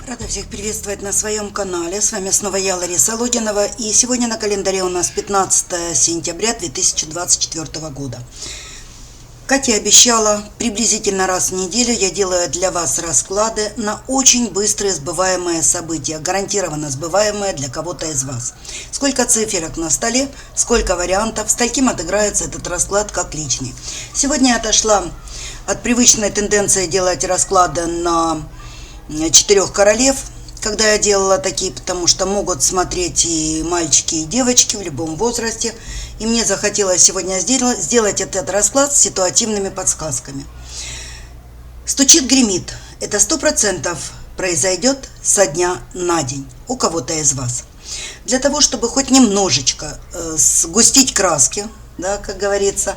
Рада всех приветствовать на своем канале. С вами снова я, Лариса Логинова. И сегодня на календаре у нас 15 сентября 2024 года. Как я обещала, приблизительно раз в неделю я делаю для вас расклады на очень быстрые сбываемые события. Гарантированно сбываемые для кого-то из вас. Сколько циферок на столе, сколько вариантов, с таким отыграется этот расклад как личный. Сегодня я отошла от привычной тенденции делать расклады на 4 королев, когда я делала такие, потому что могут смотреть и мальчики, и девочки в любом возрасте. И мне захотелось сегодня сделать этот расклад с ситуативными подсказками. Стучит, гремит. Это 100% произойдет со дня на день у кого-то из вас. Для того, чтобы хоть немножечко сгустить краски, да, как говорится,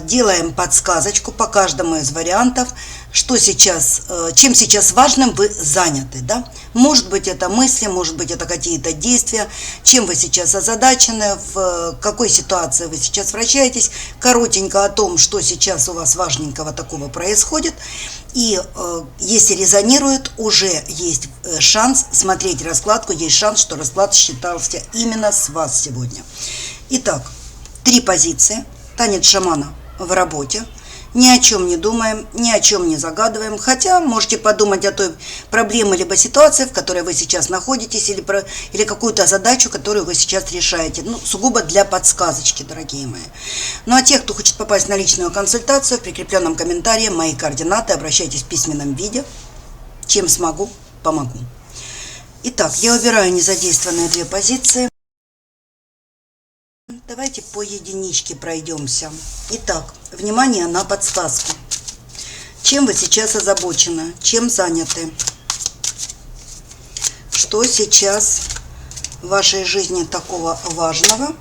делаем подсказочку по каждому из вариантов, что сейчас, чем сейчас важным вы заняты, да? Может быть, это мысли, может быть, это какие-то действия, чем вы сейчас озадачены, в какой ситуации вы сейчас вращаетесь, коротенько о том, что сейчас у вас важненького такого происходит. И если резонирует, уже есть шанс смотреть раскладку, есть шанс, что расклад считался именно с вас сегодня. Итак, 3 позиции. Танец шамана в работе. Ни о чем не думаем, ни о чем не загадываем. Хотя можете подумать о той проблеме либо ситуации, в которой вы сейчас находитесь, или какую-то задачу, которую вы сейчас решаете. Ну, сугубо для подсказочки, дорогие мои. Ну, а те, кто хочет попасть на личную консультацию, в прикрепленном комментарии мои координаты. Обращайтесь в письменном виде. Чем смогу, помогу. Итак, я убираю незадействованные 2 позиции. Давайте по единичке пройдемся. Итак, внимание на подсказку. Чем вы сейчас озабочены? Чем заняты? Что сейчас в вашей жизни такого важного?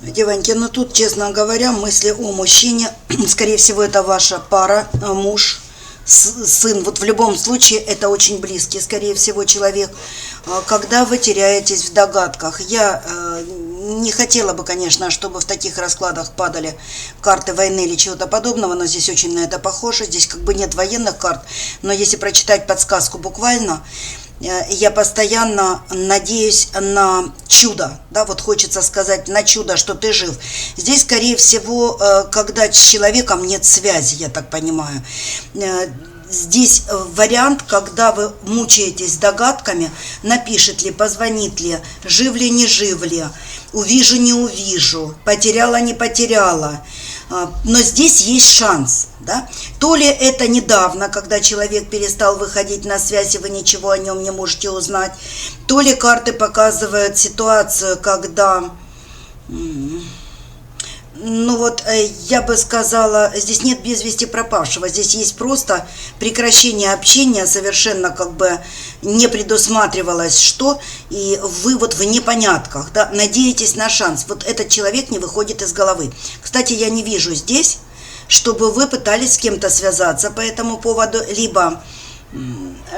Девоньки, ну тут, честно говоря, мысли о мужчине, скорее всего, это ваша пара, муж, сын. Вот в любом случае это очень близкий, скорее всего, человек. Когда вы теряетесь в догадках, я не хотела бы, конечно, чтобы в таких раскладах падали карты войны или чего-то подобного, но здесь очень на это похоже. Здесь как бы нет военных карт, но если прочитать подсказку буквально, я постоянно надеюсь на чудо, да, вот хочется сказать на чудо, что ты жив. Здесь, скорее всего, когда с человеком нет связи, я так понимаю. Здесь вариант, когда вы мучаетесь догадками, напишет ли, позвонит ли, жив ли, не жив ли, увижу, не увижу, потеряла, не потеряла. Но здесь есть шанс, да? То ли это недавно, когда человек перестал выходить на связь, и вы ничего о нем не можете узнать, то ли карты показывают ситуацию, когда... Ну вот, я бы сказала, здесь нет без вести пропавшего, здесь есть просто прекращение общения, совершенно как бы не предусматривалось что, и вы вот в непонятках, да, надеетесь на шанс. Вот этот человек не выходит из головы. Кстати, я не вижу здесь, чтобы вы пытались с кем-то связаться по этому поводу, либо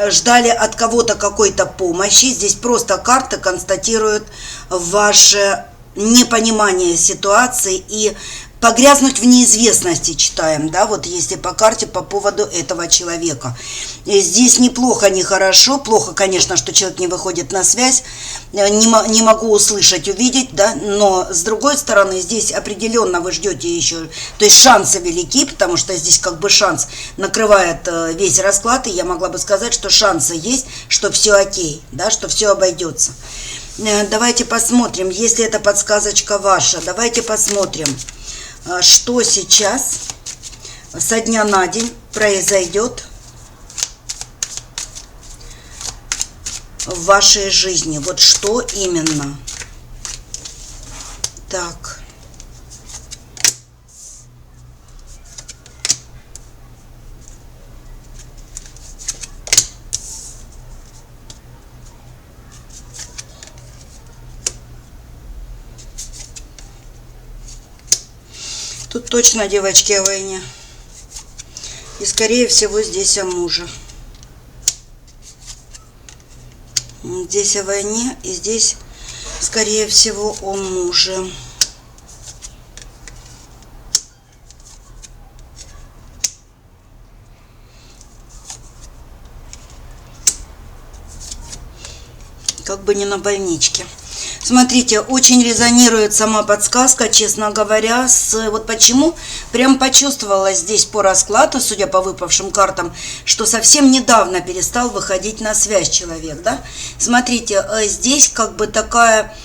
ждали от кого-то какой-то помощи. Здесь просто карты констатируют ваше непонимание ситуации и погрязнуть в неизвестности, читаем, да, вот если по карте по поводу этого человека. И здесь неплохо, не хорошо, плохо, конечно, что человек не выходит на связь, не могу услышать, увидеть, да, но с другой стороны, здесь определенно вы ждете еще, то есть шансы велики, потому что здесь как бы шанс накрывает весь расклад, и я могла бы сказать, что шансы есть, что все окей, да, что все обойдется. Давайте посмотрим, если это подсказочка ваша, давайте посмотрим, что сейчас со дня на день произойдет в вашей жизни. Вот что именно. Так. Тут точно, девочки, о войне. И, скорее всего, здесь о муже. Здесь о войне, и здесь, скорее всего, о муже. Как бы не на больничке. Смотрите, очень резонирует сама подсказка, честно говоря, вот почему. Прям почувствовала здесь по раскладу, судя по выпавшим картам, что совсем недавно перестал выходить на связь человек, да? Смотрите, здесь как бы такая,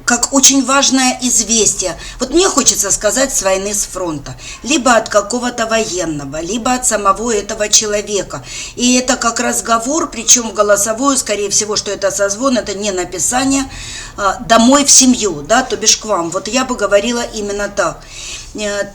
как очень важное известие. Вот мне хочется сказать с войны, с фронта. Либо от какого-то военного, либо от самого этого человека. И это как разговор, причем голосовую, скорее всего, что это созвон, это не написание, домой в семью, да, то бишь к вам. Вот я бы говорила именно так.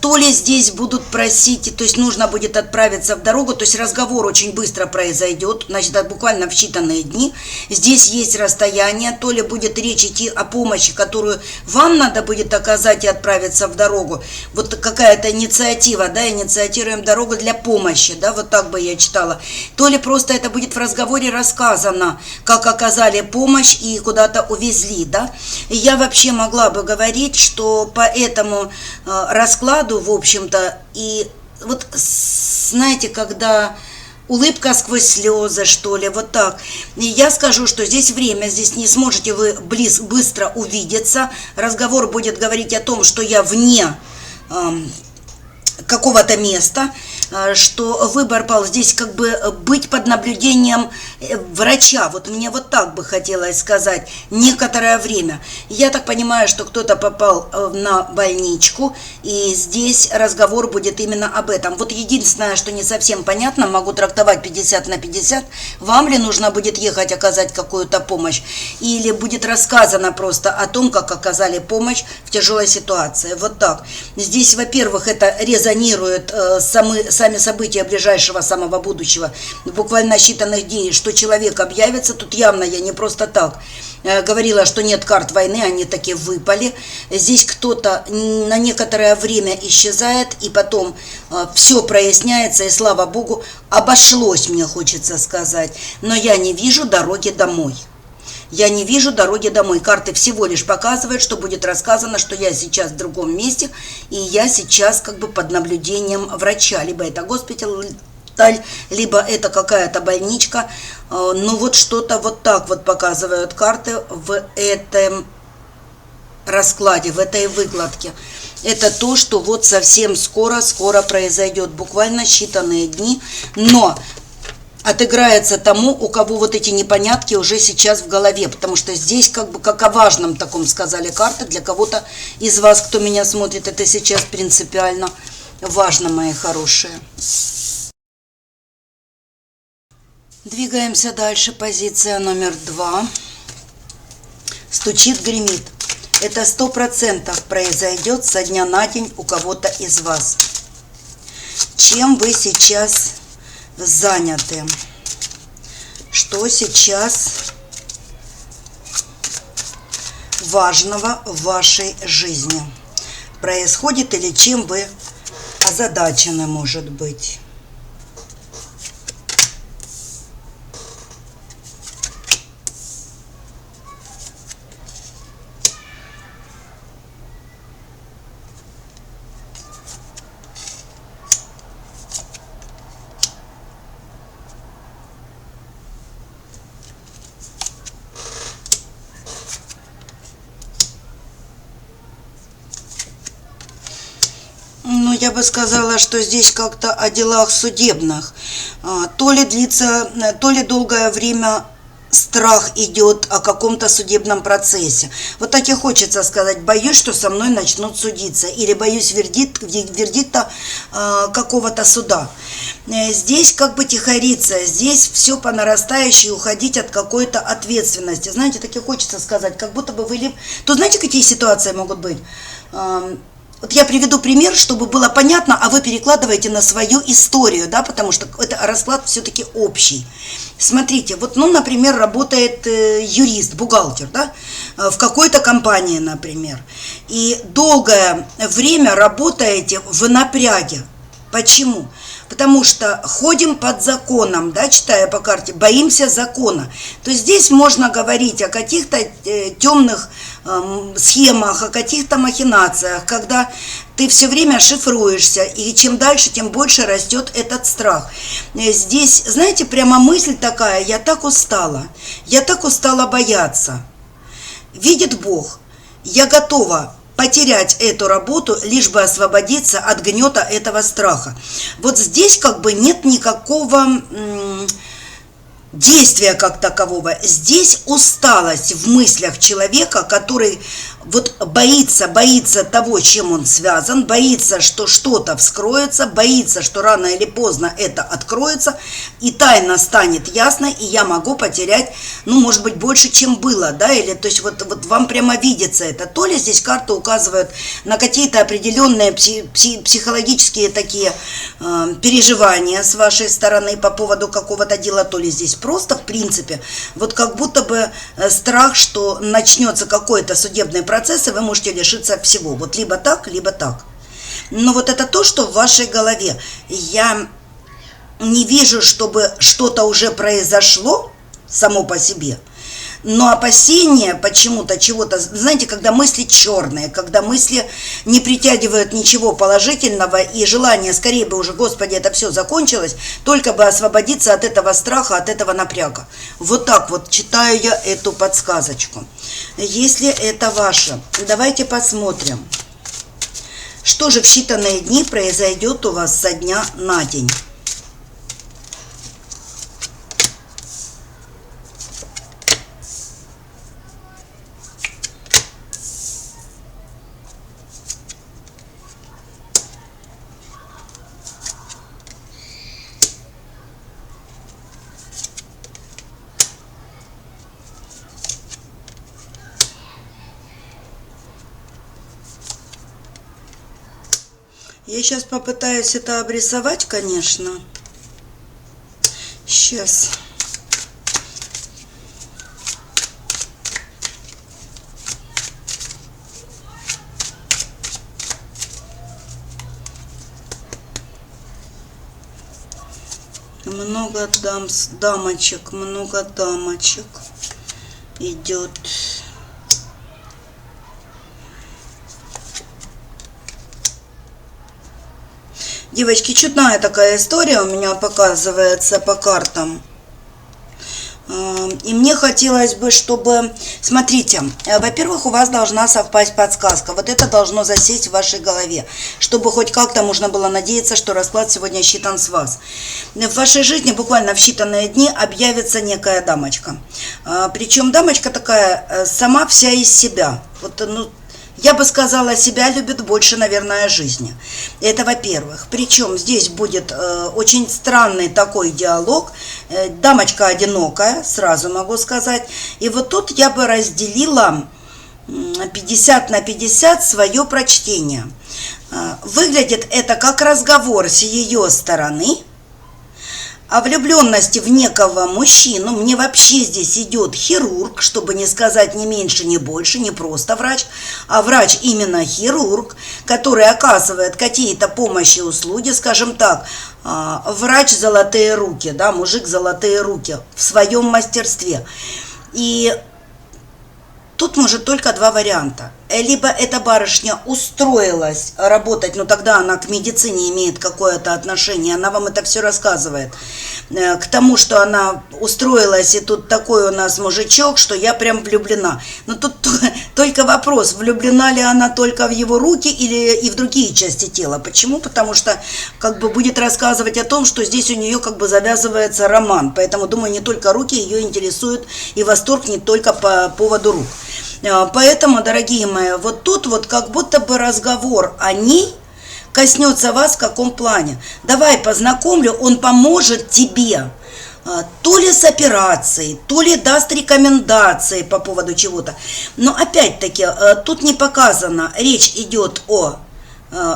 То ли здесь будут просить, то есть нужно будет отправиться в дорогу, то есть разговор очень быстро произойдет, значит, буквально в считанные дни. Здесь есть расстояние, то ли будет речь идти о помощи, которую вам надо будет оказать и отправиться в дорогу. Вот какая-то инициатива, да, инициируем дорогу для помощи, да, вот так бы я читала. То ли просто это будет в разговоре рассказано, как оказали помощь и куда-то увезли, да. И я вообще могла бы говорить, что по этому раскладу, в общем-то, и вот, знаете, когда улыбка сквозь слезы, что ли, вот так. И я скажу, что здесь время, здесь не сможете вы быстро увидеться. Разговор будет говорить о том, что я вне какого-то места, что выбор пал здесь как бы быть под наблюдением врача. Вот мне вот так бы хотелось сказать некоторое время. Я так понимаю, что кто-то попал на больничку, и здесь разговор будет именно об этом. Вот единственное, что не совсем понятно, могу трактовать 50 на 50, вам ли нужно будет ехать оказать какую-то помощь, или будет рассказано просто о том, как оказали помощь в тяжелой ситуации. Вот так. Здесь, во-первых, это резонирует сами события ближайшего самого будущего, буквально считанных дней, что человек объявится. Тут явно я не просто так говорила, что нет карт войны, они таки выпали. Здесь кто-то на некоторое время исчезает, и потом все проясняется, и слава богу, обошлось, мне хочется сказать. Но я не вижу дороги домой. Я не вижу дороги домой. Карты всего лишь показывают, что будет рассказано, что я сейчас в другом месте, и я сейчас как бы под наблюдением врача. Либо это госпиталь, либо это какая-то больничка. Ну вот что-то вот так вот показывают карты в этом раскладе, в этой выкладке. Это то, что вот совсем скоро произойдет, буквально считанные дни. Но отыграется тому, у кого вот эти непонятки уже сейчас в голове, потому что здесь как бы как о важном таком сказали карты. Для кого-то из вас, кто меня смотрит, это сейчас принципиально важно, мои хорошие. Двигаемся дальше. Позиция номер 2. Стучит, гремит. Это 100% произойдет со дня на день у кого-то из вас. Чем вы сейчас заняты? Что сейчас важного в вашей жизни происходит, или чем вы озадачены, может быть? Я бы сказала, что здесь как-то о делах судебных. То ли длится, то ли долгое время страх идет о каком-то судебном процессе. Вот так и хочется сказать: боюсь, что со мной начнут судиться, или боюсь вердикта какого-то суда. Здесь как бы тихориться, здесь все по нарастающей, уходить от какой-то ответственности. Знаете, так и хочется сказать, как будто бы вы... То знаете, какие ситуации могут быть? Вот я приведу пример, чтобы было понятно, а вы перекладываете на свою историю, да, потому что это расклад все-таки общий. Смотрите, вот, ну, например, работает юрист, бухгалтер, да, в какой-то компании, например, и долгое время работаете в напряге. Почему? Потому что ходим под законом, да, читая по карте, боимся закона. То есть здесь можно говорить о каких-то темных схемах, о каких-то махинациях, когда ты все время шифруешься, и чем дальше, тем больше растет этот страх. Здесь, знаете, прямо мысль такая: я так устала бояться. Видит Бог, я готова потерять эту работу, лишь бы освободиться от гнета этого страха. Вот здесь как бы нет никакого действия как такового. Здесь усталость в мыслях человека, который вот боится того, чем он связан, боится, что что-то вскроется, боится, что рано или поздно это откроется, и тайна станет ясной, и я могу потерять, ну, может быть, больше, чем было, да, или, то есть, вот вам прямо видится это. То ли здесь карты указывают на какие-то определенные психологические такие переживания с вашей стороны по поводу какого-то дела, то ли здесь просто, в принципе, вот как будто бы страх, что начнется какой-то судебный процесс, и вы можете лишиться всего. Вот либо так, либо так. Но вот это то, что в вашей голове. Я не вижу, чтобы что-то уже произошло само по себе. Но опасения почему-то чего-то, знаете, когда мысли черные, когда мысли не притягивают ничего положительного, и желание скорее бы уже, Господи, это все закончилось, только бы освободиться от этого страха, от этого напряга. Вот так вот читаю я эту подсказочку. Если это ваше, давайте посмотрим, что же в считанные дни произойдет у вас со дня на день. Я сейчас попытаюсь это обрисовать, конечно. Сейчас. Много дамочек идет. Девочки, чудная такая история у меня показывается по картам. И мне хотелось бы, чтобы... Смотрите, во-первых, у вас должна совпасть подсказка. Вот это должно засесть в вашей голове, чтобы хоть как-то можно было надеяться, что расклад сегодня считан с вас. В вашей жизни буквально в считанные дни объявится некая дамочка. Причем дамочка такая сама вся из себя. Вот, ну, я бы сказала, себя любит больше, наверное, жизни. Это во-первых. Причем здесь будет очень странный такой диалог. Дамочка одинокая, сразу могу сказать. И вот тут я бы разделила 50 на 50 свое прочтение. Выглядит это как разговор с ее стороны о влюбленности в некого мужчину. Мне вообще здесь идет хирург, чтобы не сказать ни меньше, ни больше, не просто врач, а врач именно хирург, который оказывает какие-то помощи, услуги, скажем так, врач золотые руки, да, мужик золотые руки в своем мастерстве. И тут может только два варианта. Либо эта барышня устроилась работать, но тогда она к медицине имеет какое-то отношение, она вам это все рассказывает, к тому, что она устроилась, и тут такой у нас мужичок, что я прям влюблена. Но тут Только вопрос, влюблена ли она только в его руки или и в другие части тела. Почему? Потому что как бы будет рассказывать о том, что здесь у нее как бы завязывается роман. Поэтому, думаю, не только руки ее интересуют, и восторг не только по поводу рук. Поэтому, дорогие мои, вот тут вот как будто бы разговор о ней коснется вас в каком плане. Давай познакомлю, он поможет тебе то ли с операцией, то ли даст рекомендации по поводу чего-то. Но опять-таки тут не показано, речь идет о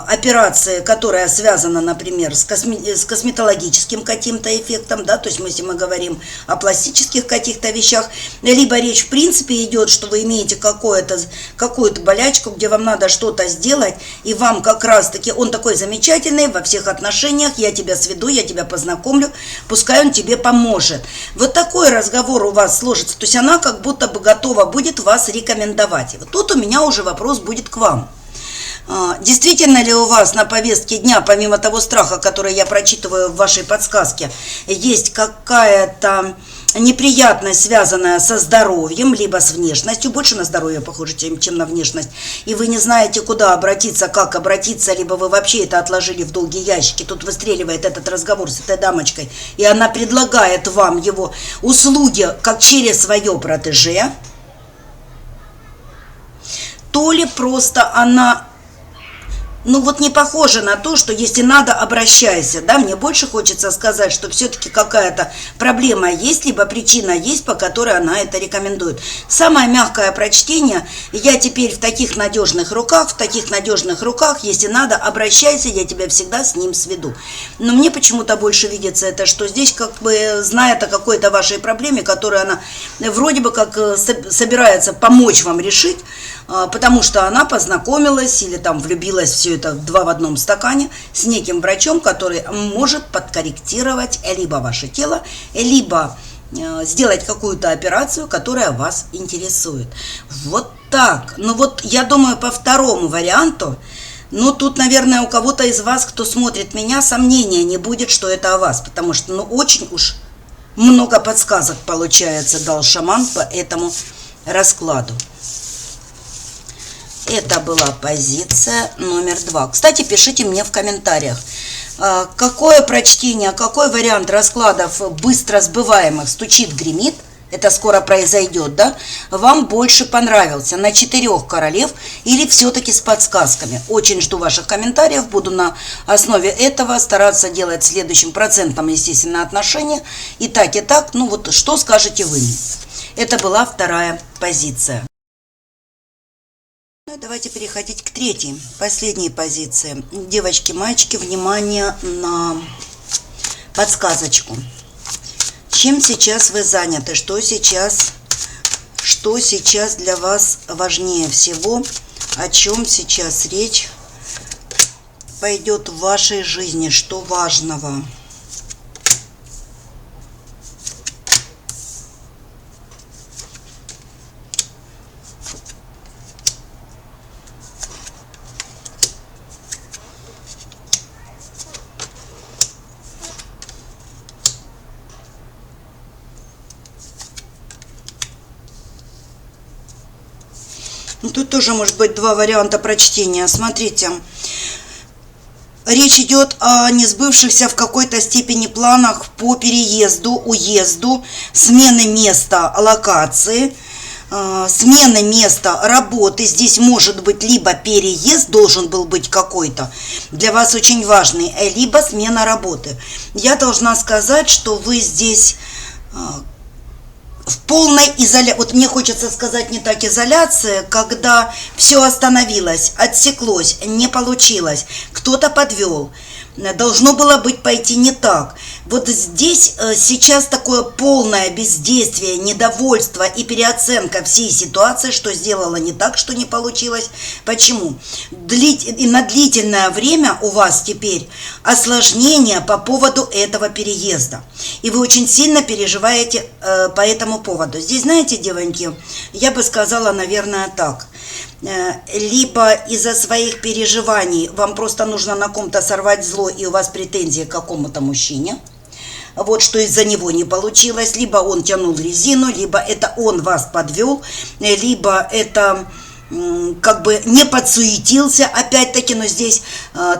операции, которая связана, например, с косметологическим каким-то эффектом, да, то есть если мы говорим о пластических каких-то вещах, либо речь в принципе идет, что вы имеете какую-то болячку, где вам надо что-то сделать, и вам как раз-таки он такой замечательный во всех отношениях, я тебя сведу, я тебя познакомлю, пускай он тебе поможет. Вот такой разговор у вас сложится, то есть она как будто бы готова будет вас рекомендовать. И вот тут у меня уже вопрос будет к вам. Действительно ли у вас на повестке дня, помимо того страха, который я прочитываю в вашей подсказке, есть какая-то неприятность, связанная со здоровьем, либо с внешностью, больше на здоровье похоже, чем на внешность, и вы не знаете, куда обратиться, как обратиться, либо вы вообще это отложили в долгие ящики, тут выстреливает этот разговор с этой дамочкой, и она предлагает вам его услуги, как через свое протеже, то ли просто она... Ну вот не похоже на то, что если надо, обращайся, да, мне больше хочется сказать, что все-таки какая-то проблема есть, либо причина есть, по которой она это рекомендует. Самое мягкое прочтение, я теперь в таких надежных руках, если надо, обращайся, я тебя всегда с ним сведу. Но мне почему-то больше видится это, что здесь как бы знает о какой-то вашей проблеме, которую она вроде бы как собирается помочь вам решить, потому что она познакомилась или там влюбилась, все это два в одном стакане, с неким врачом, который может подкорректировать либо ваше тело, либо сделать какую-то операцию, которая вас интересует. Вот так. Ну вот я думаю, по второму варианту, ну тут, наверное, у кого-то из вас, кто смотрит меня, сомнения не будет, что это о вас, потому что ну очень уж много подсказок, получается, дал шаман по этому раскладу. Это была позиция номер 2. Кстати, пишите мне в комментариях, какое прочтение, какой вариант раскладов быстро сбываемых «Стучит, гремит», это скоро произойдет, да, вам больше понравился, на 4 королев или все-таки с подсказками. Очень жду ваших комментариев, буду на основе этого стараться делать следующим процентом, естественно, отношения. И так, ну вот что скажете вы? Это была вторая позиция. Давайте переходить к третьей, последней позиции. Девочки, мальчики, внимание на подсказочку. Чем сейчас вы заняты? Что сейчас для вас важнее всего? О чем сейчас речь пойдет в вашей жизни? Что важного? Ну, тут тоже может быть два варианта прочтения. Смотрите, речь идет о несбывшихся в какой-то степени планах по переезду, уезду, смены места локации, смены места работы. Здесь может быть либо переезд должен был быть какой-то, для вас очень важный, либо смена работы. Я должна сказать, что вы здесь... в полной изоляции, вот мне хочется сказать не так изоляция, когда все остановилось, отсеклось, не получилось, кто-то подвел, должно было быть пойти не так. Вот здесь сейчас такое полное бездействие, недовольство и переоценка всей ситуации, что сделала не так, что не получилось. Почему? И на длительное время у вас теперь осложнения по поводу этого переезда. И вы очень сильно переживаете по этому поводу. Здесь, знаете, девоньки, я бы сказала, наверное, так. Либо из-за своих переживаний вам просто нужно на ком-то сорвать зло, и у вас претензии к какому-то мужчине. Вот что из-за него не получилось. Либо он тянул резину, либо это он вас подвел, либо это как бы не подсуетился, опять-таки, но здесь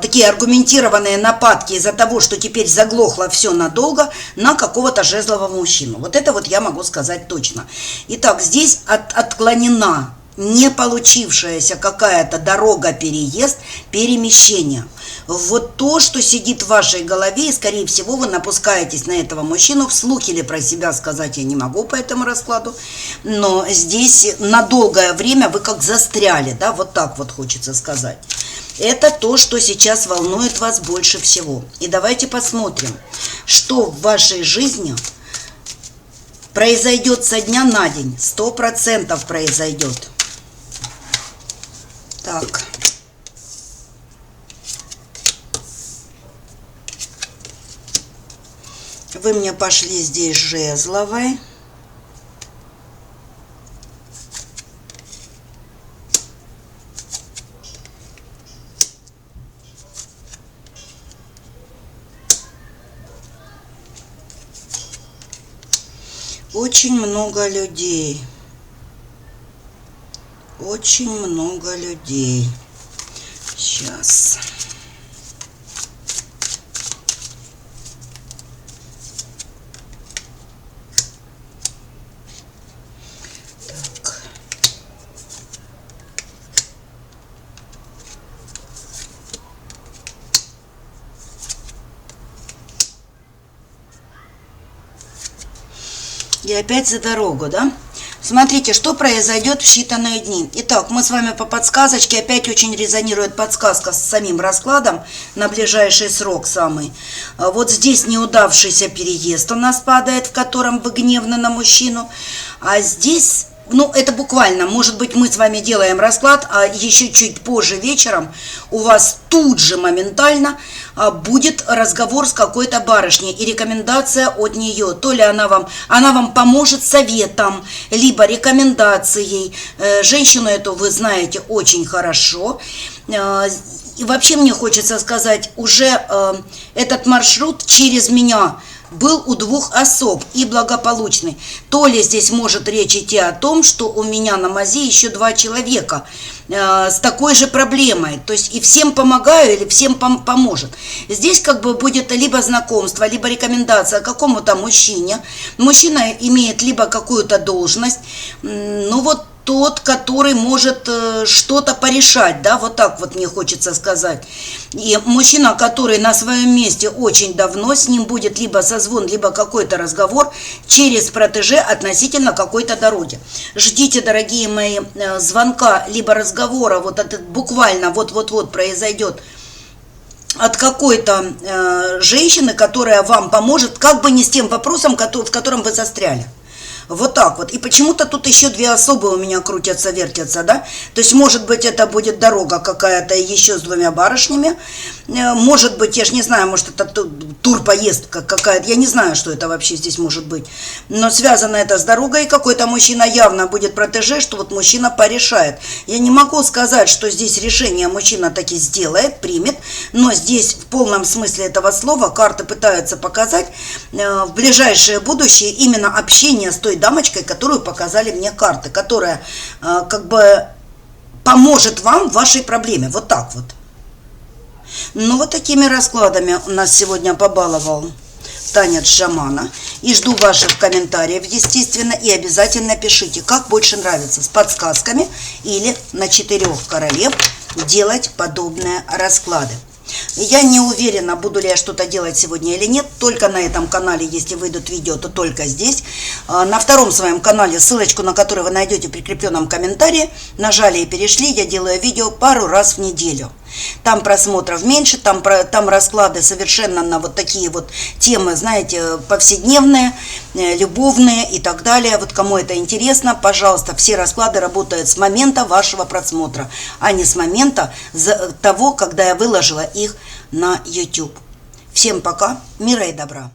такие аргументированные нападки из-за того, что теперь заглохло все надолго на какого-то жезлового мужчину. Вот это вот я могу сказать точно. Итак, здесь отклонена не получившаяся какая-то дорога, переезд, перемещение. Вот то, что сидит в вашей голове, и, скорее всего, вы напускаетесь на этого мужчину. Вслух или про себя сказать я не могу по этому раскладу, но здесь на долгое время вы как застряли, да, вот так вот хочется сказать. Это то, что сейчас волнует вас больше всего. И давайте посмотрим, что в вашей жизни произойдет со дня на день. 100% произойдет. Так. Вы мне пошли здесь жезловой. Очень много людей. Очень много людей. Сейчас. Так. И опять за дорогу, да? Смотрите, что произойдет в считанные дни. Итак, мы с вами по подсказочке, опять очень резонирует подсказка с самим раскладом на ближайший срок самый. Вот здесь неудавшийся переезд у нас падает, в котором вы гневны на мужчину. А здесь, ну, это буквально, может быть, мы с вами делаем расклад, а еще чуть позже вечером у вас тут же моментально будет разговор с какой-то барышней и рекомендация от нее. То ли она вам поможет советом, либо рекомендацией. Женщину эту вы знаете очень хорошо. И вообще мне хочется сказать, уже этот маршрут через меня был у двух особ и благополучный. То ли здесь может речь идти о том, что у меня на мази еще 2 человека с такой же проблемой. То есть и всем помогаю или всем поможет. Здесь как бы будет либо знакомство, либо рекомендация какому-то мужчине. Мужчина имеет либо какую-то должность, ну вот тот, который может что-то порешать, да, вот так вот мне хочется сказать. И мужчина, который на своем месте очень давно, с ним будет либо созвон, либо какой-то разговор через протеже относительно какой-то дороги. Ждите, дорогие мои, звонка, либо разговора, вот это буквально вот-вот-вот произойдет от какой-то женщины, которая вам поможет, как бы не с тем вопросом, в котором вы застряли. Вот так вот. И почему-то тут еще 2 особы у меня крутятся, вертятся, да? То есть, может быть, это будет дорога какая-то еще с 2 барышнями. Может быть, я же не знаю, может, это турпоездка какая-то. Я не знаю, что это вообще здесь может быть. Но связано это с дорогой. Какой-то мужчина явно будет протеже, что вот мужчина порешает. Я не могу сказать, что здесь решение мужчина таки сделает, примет. Но здесь в полном смысле этого слова карты пытаются показать в ближайшее будущее именно общение с той дамочкой, которую показали мне карты, которая как бы поможет вам в вашей проблеме. Вот так вот. Ну, вот такими раскладами у нас сегодня побаловал танец шамана. И жду ваших комментариев, естественно. И обязательно пишите, как больше нравится, с подсказками или на 4 королев делать подобные расклады. Я не уверена, буду ли я что-то делать сегодня или нет. Только на этом канале, если выйдут видео, то только здесь. На втором своем канале, ссылочку на который вы найдете в прикрепленном комментарии, нажали и перешли, я делаю видео пару раз в неделю. Там просмотров меньше, там расклады совершенно на вот такие вот темы, знаете, повседневные, любовные и так далее. Вот кому это интересно, пожалуйста, все расклады работают с момента вашего просмотра, а не с момента того, когда я выложила их на YouTube. Всем пока, мира и добра.